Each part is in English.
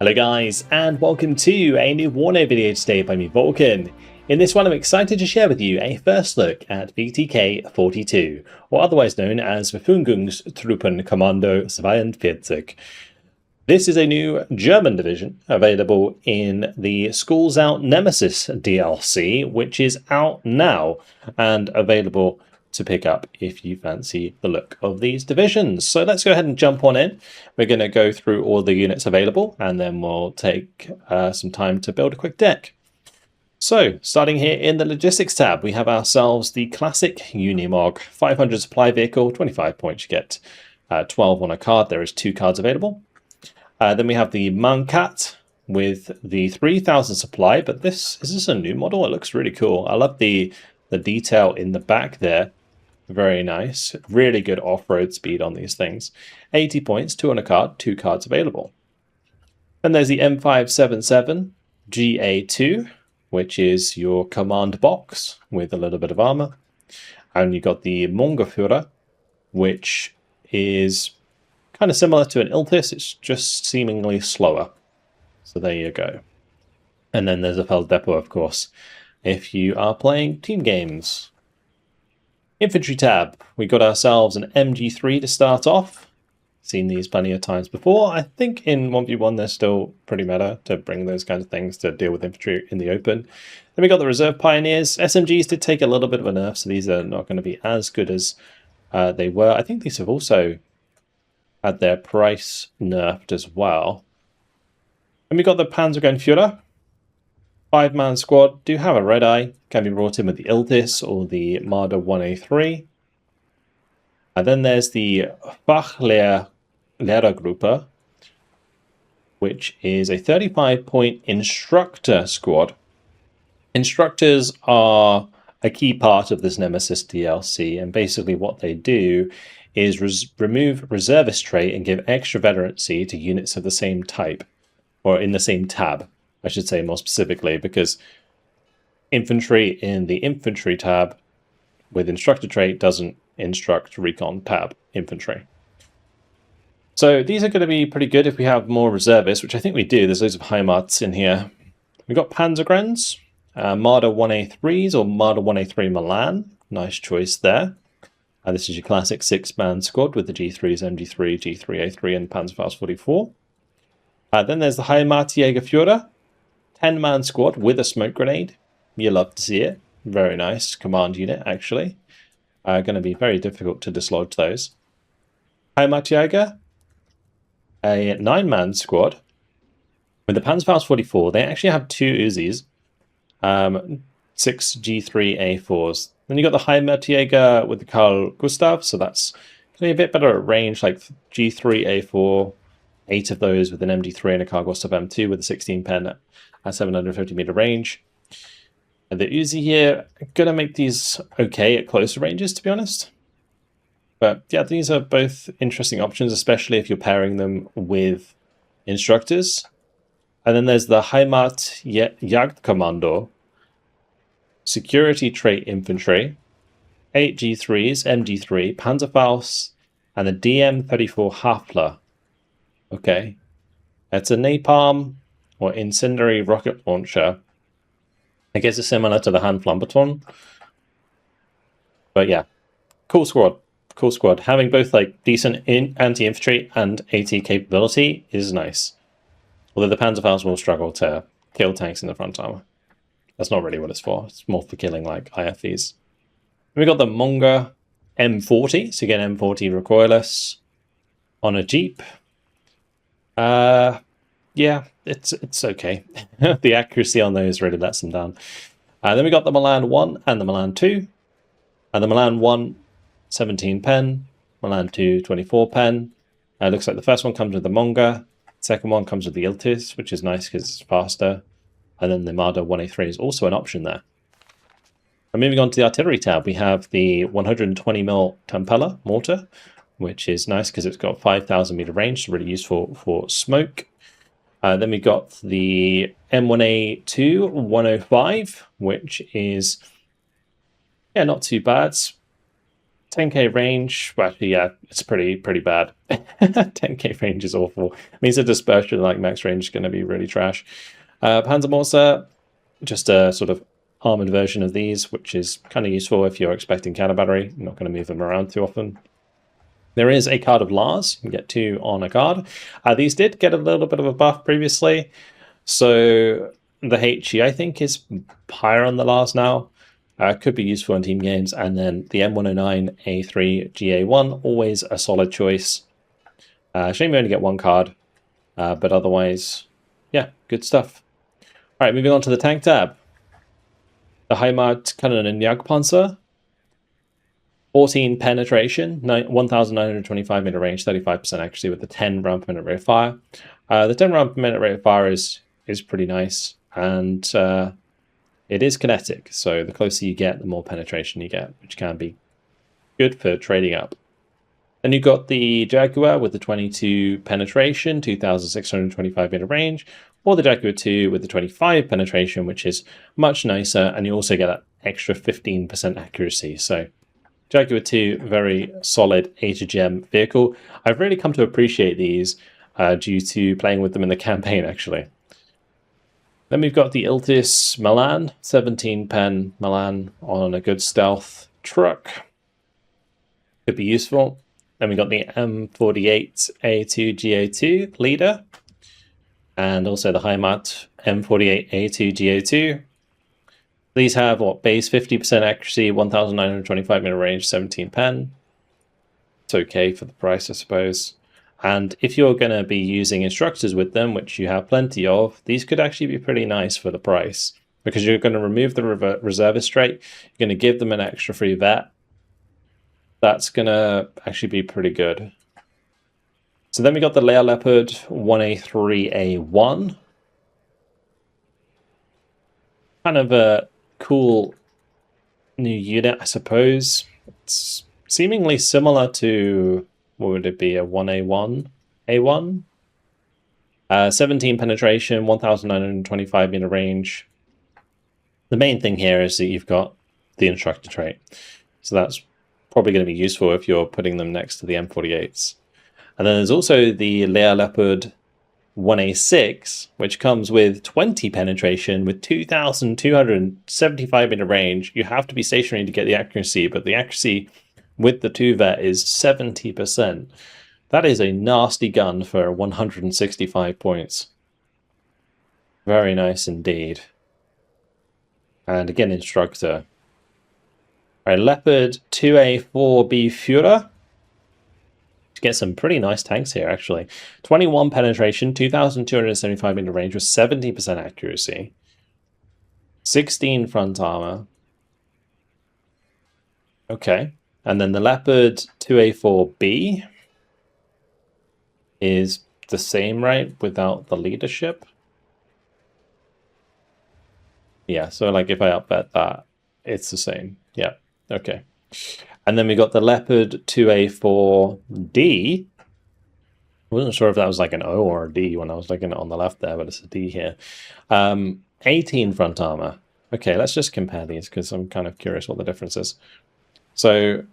Hello guys, and welcome to a new WARNO video today by me, Vulcan. In this one I'm excited to share with you a first look at VTK 42, or otherwise known as Verfügungstruppenkommando 42. This is a new German division available in the Schools Out Nemesis DLC, which is out now and available to pick up if you fancy the look of these divisions. So let's go ahead and jump on in. We're going to go through all the units available and then we'll take some time to build a quick deck. So starting here in the logistics tab, we have ourselves the classic Unimog 500 supply vehicle, 25 points you get 12 on a card. There is 2 cards available. Then we have the Mankat with the 3000 supply, but is this a new model? It looks really cool. I love the detail in the back there. Very nice. Really good off-road speed on these things. 80 points, 2 on a card, 2 cards available. Then there's the M577 GA2, which is your command box with a little bit of armor. And you've got the Mungerführer, which is kind of similar to an Iltis, it's just seemingly slower. So there you go. And then there's a Felddepot, of course, if you are playing team games. Infantry tab, we got ourselves an MG3 to start off. Seen these plenty of times before. I think in 1v1 they're still pretty meta to bring those kinds of things to deal with infantry in the open. Then we got the Reserve Pioneers. SMGs did take a little bit of a nerf, so these are not going to be as good as they were. I think these have also had their price nerfed as well. And we got the Panzergrenführer. 5-man squad, do have a red eye, can be brought in with the Iltis or the Marder 1A3. And then there's the Fachlehrergruppe, which is a 35-point instructor squad. Instructors are a key part of this Nemesis DLC, and basically what they do is remove reservist trait and give extra veterancy to units of the same type, or in the same tab. I should say more specifically, because infantry in the infantry tab with instructor trait doesn't instruct recon tab infantry. So these are going to be pretty good if we have more reservists, which I think we do. There's loads of Heimarts in here. We've got Panzergrens, Marder 1A3s or Marder 1A3 Milan. Nice choice there. This is your classic 6-man squad with the G3s, MG3, G3A3 and Panzerfaust 44. Then there's the Heimatjägerführer. 10-man squad with a smoke grenade. You love to see it. Very nice command unit, actually. Going to be very difficult to dislodge those. Heimatjäger, a 9-man squad with the Panzerfaust 44. They actually have 2 Uzis, 6 G3A4s. Then you got the Heimatjäger with the Carl Gustav, so that's going to be a bit better at range, like G3A4. 8 of those with an MG3 and a Carl Gustav M2 with a 16 pen at 750 meter range. And the Uzi here, going to make these okay at closer ranges, to be honest. But yeah, these are both interesting options, especially if you're pairing them with instructors. And then there's the Heimatjagdkommando, security trait infantry, 8 G3s, MG3, Panzerfaust, and the DM34 Hafler. Okay, it's a napalm or incendiary rocket launcher. I guess it's similar to the Handflambeton. But yeah, cool squad. Cool squad. Having both like decent anti-infantry and AT capability is nice. Although the Panzerfaust will struggle to kill tanks in the front armor. That's not really what it's for. It's more for killing like IFVs. We got the Munger M40. So again, M40 recoilless on a Jeep. Yeah, it's okay. The accuracy on those really lets them down. Then we got the Milan 1 and the Milan 2. The Milan 1, 17 pen. Milan 2, 24 pen. Looks like the first one comes with the Monga. Second one comes with the Iltis, which is nice because it's faster. And then the Marder 1A3 is also an option there. And moving on to the artillery tab, we have the 120mm Tampella mortar, which is nice because it's got 5,000 meter range, so really useful for smoke. Then we got the M1A2 105, which is, yeah, not too bad. 10k range, well, actually, yeah, it's pretty bad. 10k range is awful. It means the dispersion, like max range, is going to be really trash. Panzermörser, just a sort of armored version of these, which is kind of useful if you're expecting cannon battery. You're not going to move them around too often. There is a card of Lars. You can get 2 on a card. These did get a little bit of a buff previously, so the HE, I think, is higher on the Lars now. Could be useful in team games. And then the M109 A3 GA1, always a solid choice. Shame we only get 1 card, but otherwise, yeah, good stuff. All right, moving on to the tank tab. The Heimatkanone Jagdpanzer, 14 penetration, 1,925 meter range, 35% accuracy with the 10 round per minute rate of fire. The 10 round per minute rate of fire is pretty nice, and it is kinetic, so the closer you get, the more penetration you get, which can be good for trading up. Then you've got the Jaguar with the 22 penetration, 2,625 meter range, or the Jaguar 2 with the 25 penetration, which is much nicer, and you also get that extra 15% accuracy. So Jaguar 2, very solid HGM vehicle. I've really come to appreciate these due to playing with them in the campaign, actually. Then we've got the Iltis Milan, 17 pen Milan on a good stealth truck. Could be useful. Then we got the M48A2GA2 leader, and also the Heimat M48A2GA2. These have what, base 50% accuracy, 1,925 meter range, 17 pen. It's okay for the price, I suppose. And if you're going to be using instructors with them, which you have plenty of, these could actually be pretty nice for the price, because you're going to remove the reservist trait, you're going to give them an extra free vet. That's going to actually be pretty good. So then we got the Leopard 1A3A1. Kind of a cool new unit, I suppose. It's seemingly similar to, what would it be, a 1A1? A1? 17 penetration, 1,925 meter range. The main thing here is that you've got the instructor trait. So that's probably going to be useful if you're putting them next to the M48s. And then there's also the Leopard 1A6, which comes with 20 penetration with 2,275 meter range. You have to be stationary to get the accuracy, but the accuracy with the 2-vet is 70%. That is a nasty gun for 165 points. Very nice indeed. And again, instructor. All right, Leopard 2A4B Führer. Get some pretty nice tanks here, actually. 21 penetration, 2,275 meter range with 70% accuracy. 16 front armor. Okay. And then the Leopard 2A4B is the same, right? Without the leadership. Yeah, so like if I upbet that, it's the same. Yeah, okay. And then we got the Leopard 2A4D. I wasn't sure if that was like an O or a D when I was looking at it on the left there, but it's a D here. 18 front armor. Okay, let's just compare these because I'm kind of curious what the difference is. So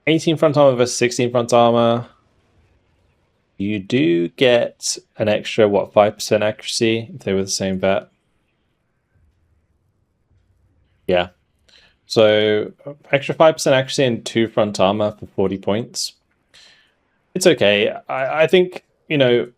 18 front armor versus 16 front armor. You do get an extra, what, 5% accuracy if they were the same vet. Yeah. So extra 5% accuracy and 2 front armor for 40 points. It's okay. I think, you know,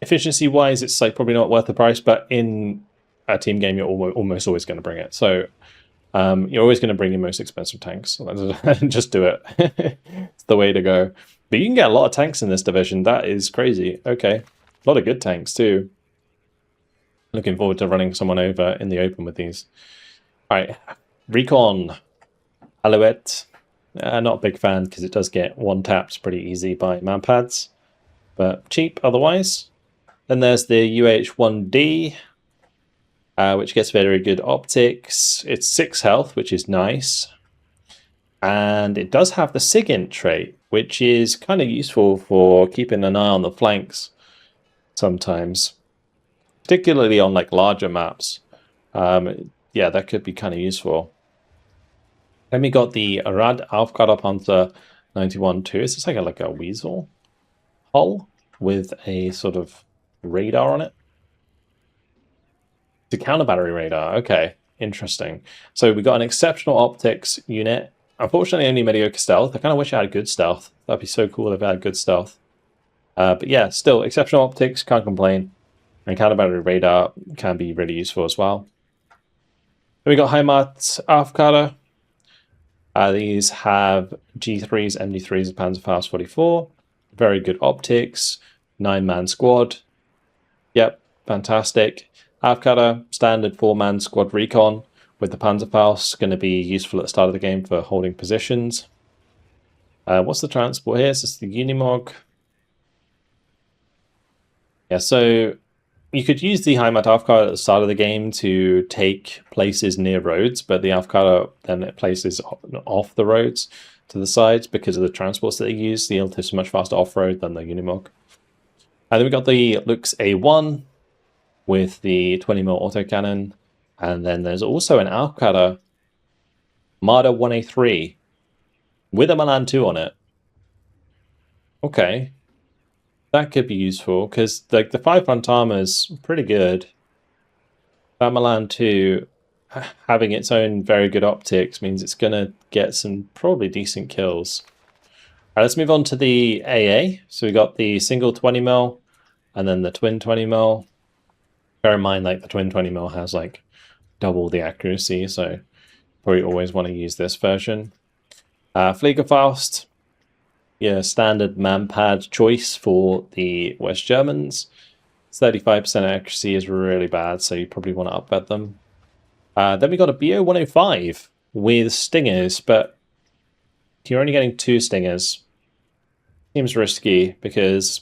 efficiency-wise, it's like probably not worth the price, but in a team game, you're almost always going to bring it. So you're always going to bring your most expensive tanks. Just do it. It's the way to go. But you can get a lot of tanks in this division. That is crazy. Okay. A lot of good tanks, too. Looking forward to running someone over in the open with these. All right. Recon. Alouette. Not a big fan because it does get one tapped pretty easy by manpads, but cheap otherwise. Then there's the UH-1D, which gets very good optics. It's 6 health, which is nice. And it does have the SIGINT trait, which is kind of useful for keeping an eye on the flanks sometimes, particularly on like larger maps. Yeah, that could be kind of useful. Then we got the Rad Aufgabe Panzer 91-2. Is this like a weasel hull with a sort of radar on it? The counter battery radar. Okay, interesting. So we got an exceptional optics unit. Unfortunately, only mediocre stealth. I kind of wish I had good stealth. That'd be so cool if I had good stealth. But yeah, still exceptional optics. Can't complain. And counter battery radar can be really useful as well. Then we got Heimat Aufgabe. These have G3s, MD3s, and Panzerfaust 44. Very good optics. 9-man squad. Yep, fantastic. Aufgabe, standard 4-man squad recon with the Panzerfaust. Going to be useful at the start of the game for holding positions. What's the transport here? Is this the Unimog? Yeah, so you could use the Heimat Aufgabe at the start of the game to take places near roads, but the Aufgabe then it places off the roads to the sides because of the transports that they use. The Iltis are much faster off-road than the Unimog. And then we got the Lux A1 with the 20mm autocannon. And then there's also an Aufgabe Marder 1A3 with a Milan 2 on it. Okay. That could be useful, because like the 5 front armor is pretty good. That Milan 2 having its own very good optics means it's going to get some probably decent kills. Alright, let's move on to the AA. So we got the single 20mm and then the twin 20mm. Bear in mind, like the twin 20mm has like double the accuracy, so probably always want to use this version. Fliegerfaust. Yeah, standard manpad choice for the West Germans. 35% accuracy is really bad, so you probably want to upbed them. Then we got a BO 105 with stingers, but you're only getting 2 stingers. Seems risky because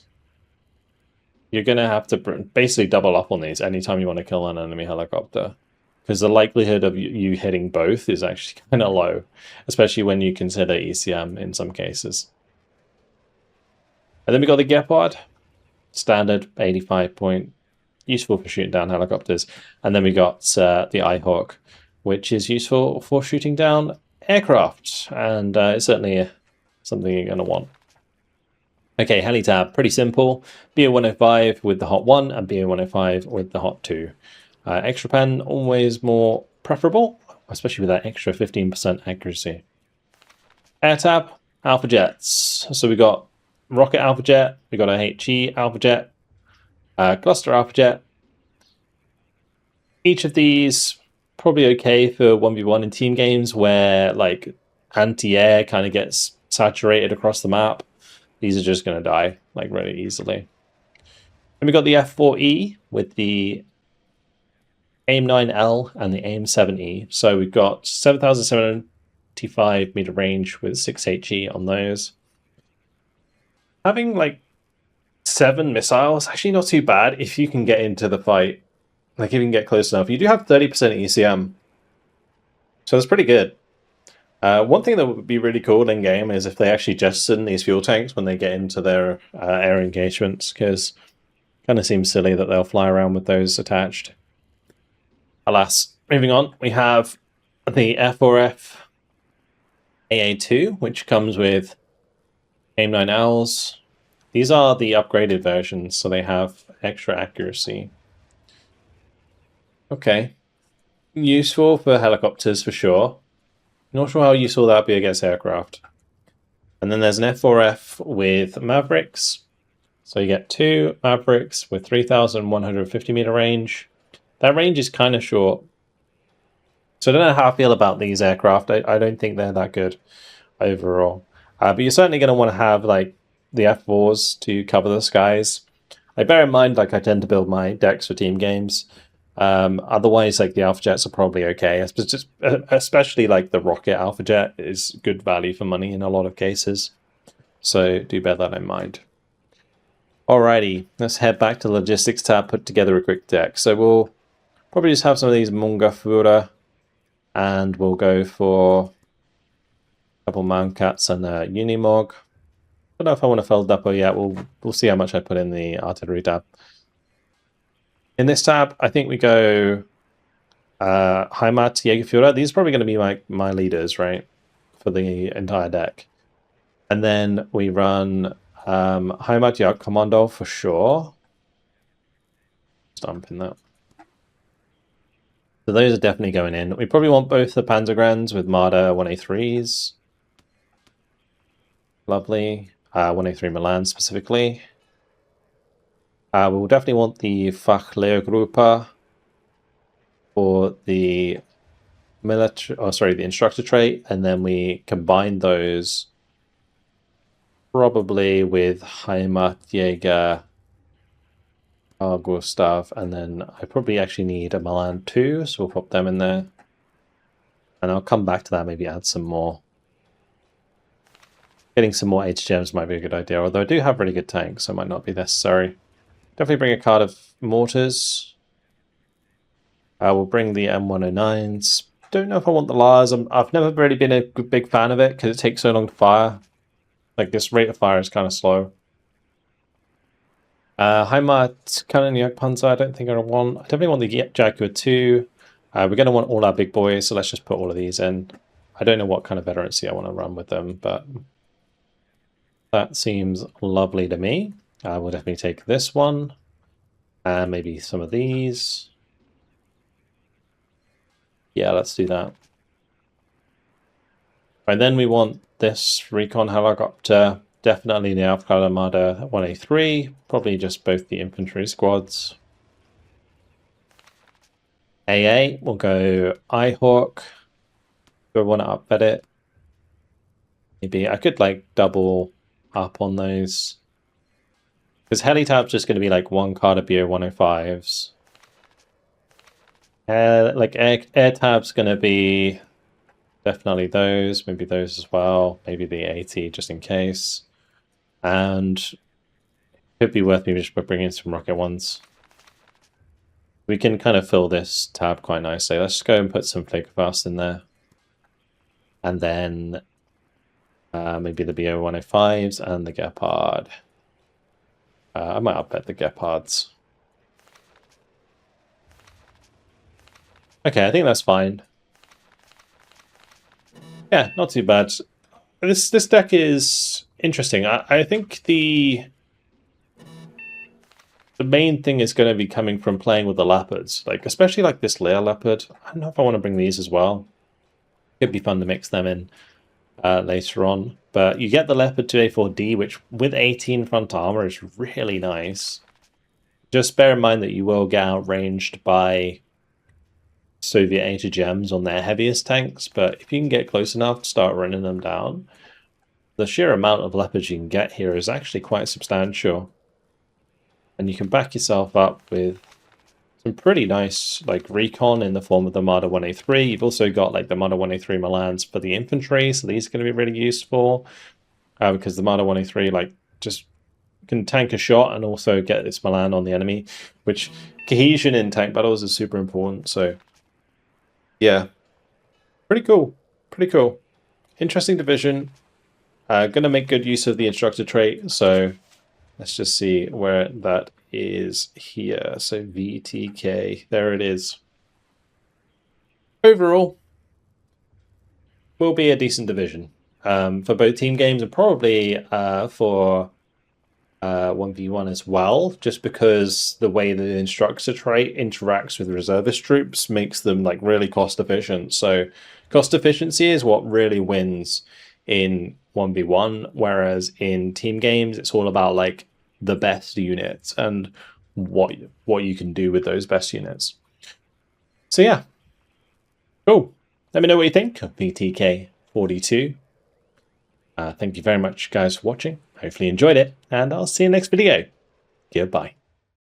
you're going to have to basically double up on these anytime you want to kill an enemy helicopter. Because the likelihood of you hitting both is actually kind of low, especially when you consider ECM in some cases. And then we got the Gepard, standard 85 point, useful for shooting down helicopters. And then we got the Ihawk, which is useful for shooting down aircraft. And it's certainly something you're going to want. Okay, Helitab, pretty simple. BO 105 with the Hot 1 and BO 105 with the Hot 2. Extra pen, always more preferable, especially with that extra 15% accuracy. Airtab, Alpha Jets. So we got Rocket Alpha Jet, we got a HE Alpha Jet, Cluster Alpha Jet. Each of these probably okay for 1v1 in team games where like anti-air kind of gets saturated across the map. These are just going to die like really easily. And we got the F4E with the AIM-9L and the AIM-7E. So we've got 7,775 meter range with 6 HE on those. Having like 7 missiles, actually not too bad if you can get into the fight. Like if you can get close enough. You do have 30% ECM. So that's pretty good. One thing that would be really cool in game is if they actually jettison these fuel tanks when they get into their air engagements, because it kind of seems silly that they'll fly around with those attached. Alas, moving on, we have the F4F AA2, which comes with AIM-9Ls. These are the upgraded versions, so they have extra accuracy. Okay. Useful for helicopters for sure. Not sure how useful that would be against aircraft. And then there's an F4F with Mavericks. So you get 2 Mavericks with 3,150 meter range. That range is kind of short. So I don't know how I feel about these aircraft. I don't think they're that good overall. But you're certainly going to want to have like the F4s to cover the skies. I bear in mind, like I tend to build my decks for team games. Otherwise, like the Alpha Jets are probably okay, especially like the Rocket Alpha Jet is good value for money in a lot of cases. So do bear that in mind. Alrighty, let's head back to the logistics tab, put together a quick deck. So we'll probably just have some of these Mungafura, and we'll go for a couple Mancats and a Unimog. I don't know if I want to fill Depot yet. We'll see how much I put in the artillery tab. In this tab, I think we go Heimat, Jägerführer. These are probably going to be my leaders, right? for the entire deck. And then we run VulcanHDGaming for sure. Stamp in that. So those are definitely going in. We probably want both the Panzergrens with Marder 1A3s. Lovely. 1A3 Milan specifically. We will definitely want the Battlegroup for the the instructor trait, and then we combine those probably with Heimatjäger, Gustav, and then I probably actually need a Milan too, so we'll pop them in there. And I'll come back to that, maybe add some more. Getting some more HGMs might be a good idea, although I do have really good tanks, so it might not be necessary. Definitely bring a card of mortars. We'll bring the M109s. Don't know if I want the Lars. I've never really been a big fan of it because it takes so long to fire. Like, this rate of fire is kind of slow. Heimat Cannon Jagdpanzer, I don't think I want. I definitely want the Jaguar 2. We're going to want all our big boys, so let's just put all of these in. I don't know what kind of veterancy I want to run with them, but that seems lovely to me. We'll definitely take this one, and maybe some of these. Yeah, let's do that. And then we want this Recon Helicopter, definitely the Alpha Armada 1A3, probably just both the infantry squads. AA, we'll go Eyehawk. Do I want to upbed it? Maybe I could like double up on those. Because Helitab's just going to be like one card of BO 105s. Like air tab's going to be definitely those, maybe those as well, maybe the 80 just in case. And it could be worth me just bringing some rocket ones. We can kind of fill this tab quite nicely. Let's just go and put some Flakerfast in there. And then maybe the BO 105s and the Gepard. I might upbet the Gepards. Okay, I think that's fine. Yeah, not too bad. This deck is interesting. I think the main thing is going to be coming from playing with the leopards, like especially like this layer leopard. I don't know if I want to bring these as well. Could be fun to mix them in later on. But you get the leopard 2A4D, which with 18 front armor is really nice. Just bear in mind that you will get outranged by Soviet HGMs on their heaviest tanks, but if you can get close enough to start running them down, the sheer amount of leopards you can get here is actually quite substantial. And you can back yourself up with some pretty nice like recon in the form of the Marder 1A3. You've also got like the Marder 1A3 Milans for the infantry, so these are going to be really useful because the Marder 1A3 like just can tank a shot and also get its Milan on the enemy, which cohesion in tank battles is super important. So yeah, pretty cool. Pretty cool. Interesting division. Going to make good use of the instructor trait. So let's just see where that is here. So VTK, there it is. Overall, will be a decent division for both team games and probably for 1v1 as well, just because the way the instructor trait interacts with reservist troops makes them like really cost efficient. So cost efficiency is what really wins in 1v1, whereas in team games it's all about like the best units and what you can do with those best units. So yeah, cool. Let me know what you think of VTK 42. Thank you very much, guys, for watching. Hopefully you enjoyed it, and I'll see you next video. Goodbye.